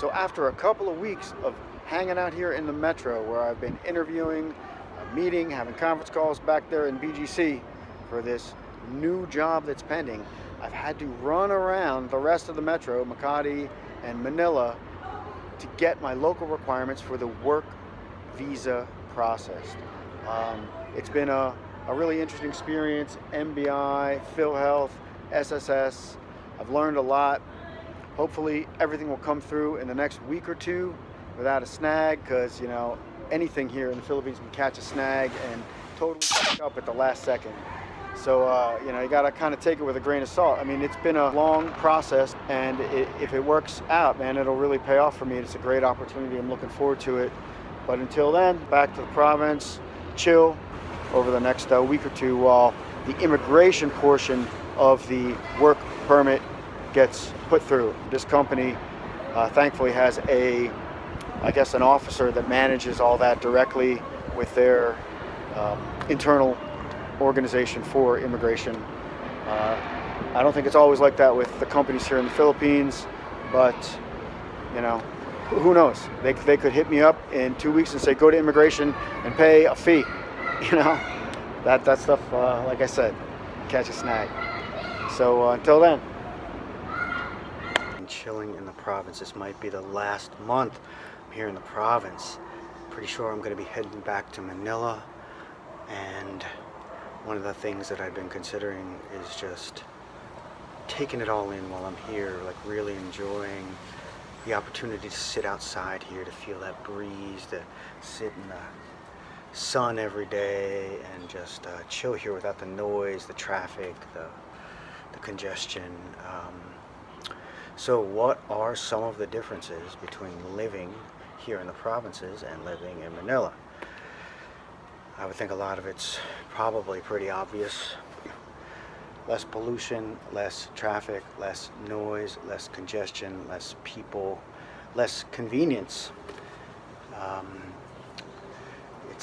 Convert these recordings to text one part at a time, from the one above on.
So after a couple of weeks of hanging out here in the Metro, where I've been interviewing, meeting, having conference calls back there in BGC for this new job that's pending, I've had to run around the rest of the Metro, Makati and Manila, to get my local requirements for the work visa processed. It's been a really interesting experience. MBI, PhilHealth, SSS. I've learned a lot. Hopefully everything will come through in the next week or two without a snag, because you know, anything here in the Philippines can catch a snag and totally fuck up at the last second. So you know, you gotta kind of take it with a grain of salt. I mean, it's been a long process, and if it works out, man, it'll really pay off for me. It's a great opportunity. I'm looking forward to it. But until then, back to the province, chill over the next week or two while the immigration portion of the work permit gets put through. This company thankfully has I guess an officer that manages all that directly with their internal organization for immigration. I don't think it's always like that with the companies here in the Philippines, but you know, who knows? They could hit me up in 2 weeks and say, go to immigration and pay a fee. You know, that stuff, like I said, catch a snag. So until then, I'm chilling in the province. This might be the last month I'm here in the province. Pretty sure I'm going to be heading back to Manila, and one of the things that I've been considering is just taking it all in while I'm here, like really enjoying the opportunity to sit outside here, to feel that breeze, to sit in the sun every day and just chill here without the noise, the traffic, the congestion. So what are some of the differences between living here in the provinces and living in Manila? I would think a lot of it's probably pretty obvious. Less pollution, less traffic, less noise, less congestion, less people, less convenience.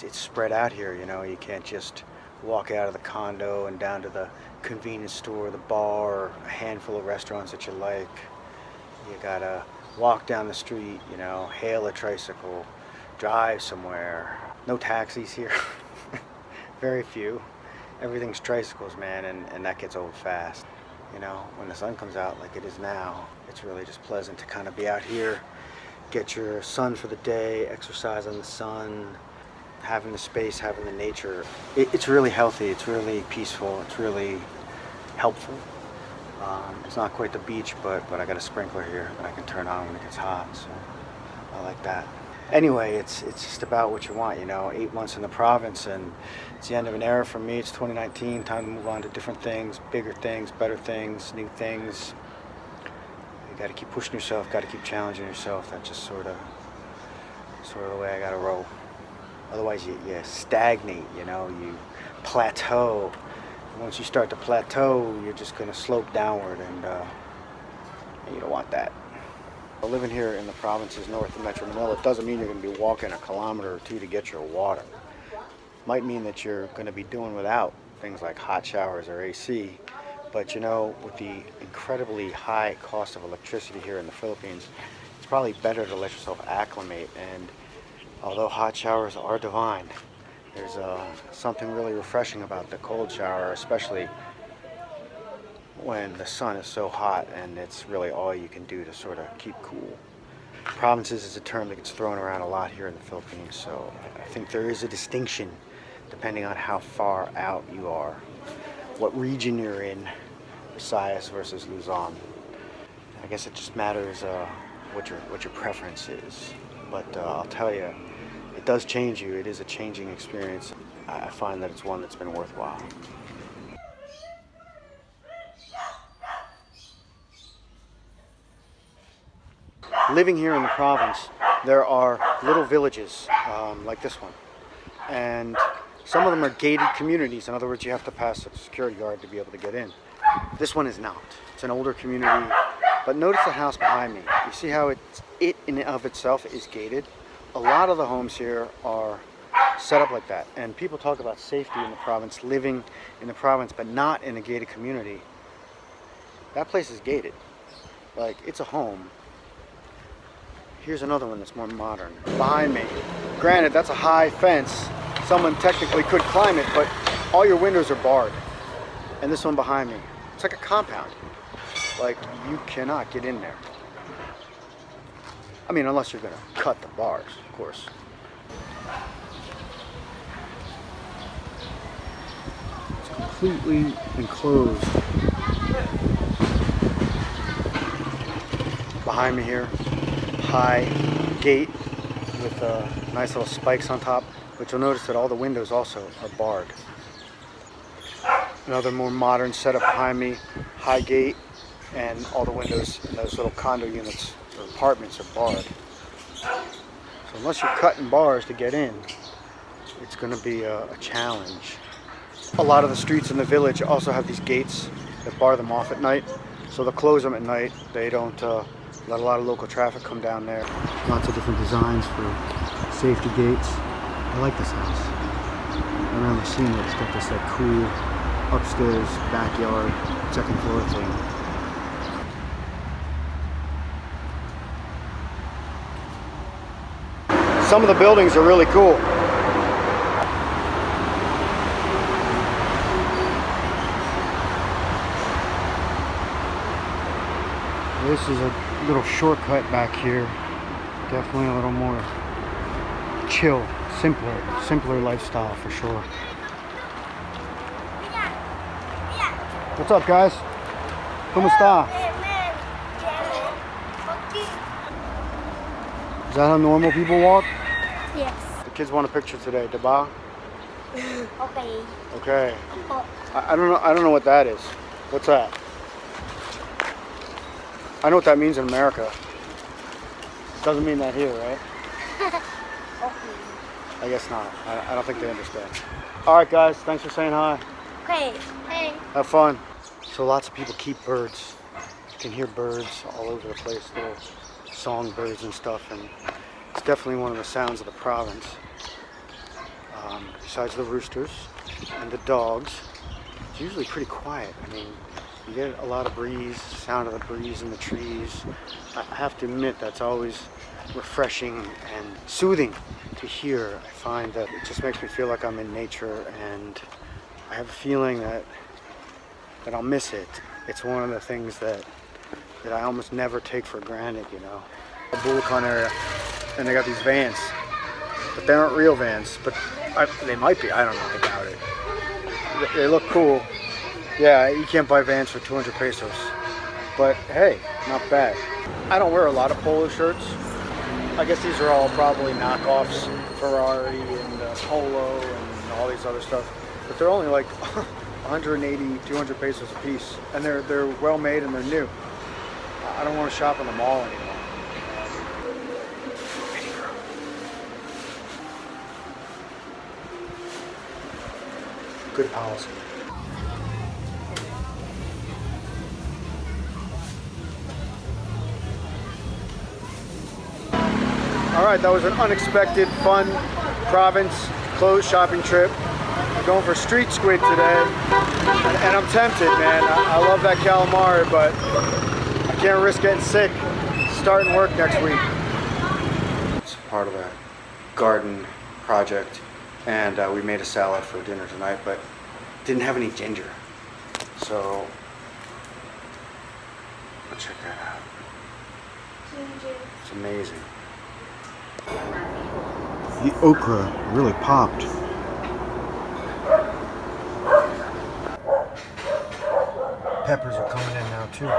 It's spread out here, you know. You can't just walk out of the condo and down to the convenience store, the bar, or a handful of restaurants that you like. You gotta walk down the street, you know, hail a tricycle, drive somewhere. No taxis here. Very few. Everything's tricycles, man, and that gets old fast. You know, when the sun comes out like it is now, it's really just pleasant to kind of be out here, get your sun for the day, exercise on the sun, having the space, having the nature. It's really healthy, it's really peaceful, it's really helpful. It's not quite the beach, but I got a sprinkler here that I can turn on when it gets hot, so I like that. Anyway, it's just about what you want, you know. 8 months in the province, and it's the end of an era for me. It's 2019, time to move on to different things, bigger things, better things, new things. You got to keep pushing yourself, got to keep challenging yourself. That's just sort of the way I got to roll. Otherwise, you stagnate, you know, you plateau. Once you start to plateau, you're just going to slope downward, and you don't want that. Living here in the provinces north of Metro Manila, it doesn't mean you're going to be walking a kilometer or two to get your water. Might mean that you're going to be doing without things like hot showers or AC. But you know, with the incredibly high cost of electricity here in the Philippines, it's probably better to let yourself acclimate. And although hot showers are divine, there's something really refreshing about the cold shower, especially when the sun is so hot and it's really all you can do to sort of keep cool. Provinces is a term that gets thrown around a lot here in the Philippines, so I think there is a distinction depending on how far out you are, what region you're in, Visayas versus Luzon. I guess it just matters what your preference is. But I'll tell you, it does change you. It is a changing experience. I find that it's one that's been worthwhile. Living here in the province, there are little villages like this one, and some of them are gated communities. In other words, you have to pass a security guard to be able to get in. This one is not. It's an older community, but notice the house behind me. You see how it in and of itself is gated? A lot of the homes here are set up like that, and people talk about safety in the province, living in the province, but not in a gated community. That place is gated. Like, it's a home, Here's another one that's more modern. Behind me. Granted, that's a high fence. Someone technically could climb it, but all your windows are barred. And this one behind me, it's like a compound. Like, you cannot get in there. I mean, unless you're gonna cut the bars, of course. It's completely enclosed. Behind me here, high gate with nice little spikes on top, but you'll notice that all the windows also are barred. Another more modern setup behind me, high gate, and all the windows in those little condo units or apartments are barred. So unless you're cutting bars to get in, it's going to be a challenge. A lot of the streets in the village also have these gates that bar them off at night, so they'll close them at night. They don't let a lot of local traffic come down there. Lots of different designs for safety gates. I like this house. I remember seeing it. It's got this like cool upstairs backyard, second floor thing. Some of the buildings are really cool. This is a little shortcut back here. Definitely a little more chill, simpler lifestyle for sure. What's up, guys? ¿Cómo está? Is that how normal people walk? Yes. The kids want a picture today, Deba? Okay. Okay. I don't know what that is. What's that? I know what that means in America. Doesn't mean that here, right? Okay. I guess not. I don't think they understand. All right, guys. Thanks for saying hi. Okay. Hey. Have fun. So lots of people keep birds. You can hear birds all over the place, little songbirds and stuff, and it's definitely one of the sounds of the province. Besides the roosters and the dogs, it's usually pretty quiet. I mean, you get a lot of breeze, sound of the breeze in the trees. I have to admit that's always refreshing and soothing to hear. I find that it just makes me feel like I'm in nature, and I have a feeling that I'll miss it. It's one of the things that I almost never take for granted, you know. The Bulacan area, and they got these vans, but they aren't real vans, but they might be, I don't know, I doubt it. They look cool. Yeah, you can't buy vans for 200 pesos, but hey, not bad. I don't wear a lot of polo shirts. I guess these are all probably knockoffs, Ferrari and Polo and all these other stuff, but they're only like 180, 200 pesos a piece, and they're well made and they're new. I don't want to shop in the mall anymore. Good policy. All right, that was an unexpected, fun province clothes shopping trip. We're going for street squid today, and I'm tempted, man. I love that calamari, but I can't risk getting sick starting work next week. It's part of a garden project, and we made a salad for dinner tonight, but didn't have any ginger. So let's check that out. Ginger. It's amazing. The okra really popped. Peppers are coming in now too.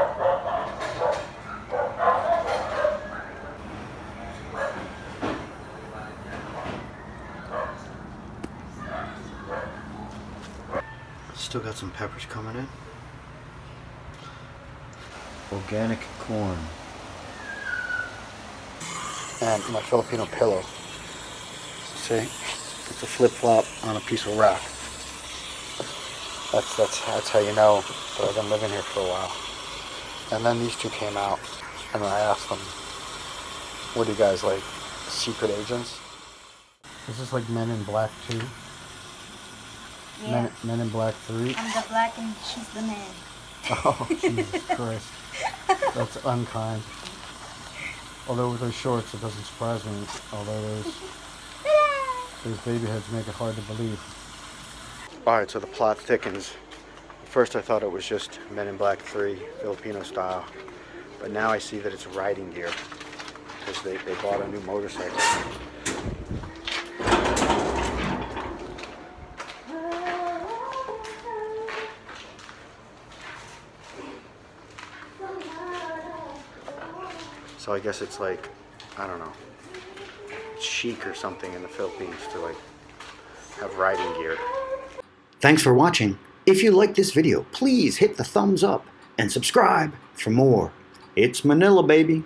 Still got some peppers coming in. Organic corn. And my Filipino pillow. See? It's a flip-flop on a piece of rock. That's how you know that I've been living here for a while. And then these two came out, and I asked them, what do you guys like, secret agents? Is this like Men in Black 2? Yeah. Men in Black 3? I'm the black and she's the man. Oh, Jesus Christ. That's unkind. Although with those shorts, it doesn't surprise me. Although those baby heads make it hard to believe. Alright, so the plot thickens. At first I thought it was just Men in Black 3, Filipino style. But now I see that it's riding gear. Because they bought a new motorcycle. So I guess it's like, I don't know, chic or something in the Philippines to like have riding gear. Thanks for watching. If you like this video, please hit the thumbs up and subscribe for more. It's Manila, baby.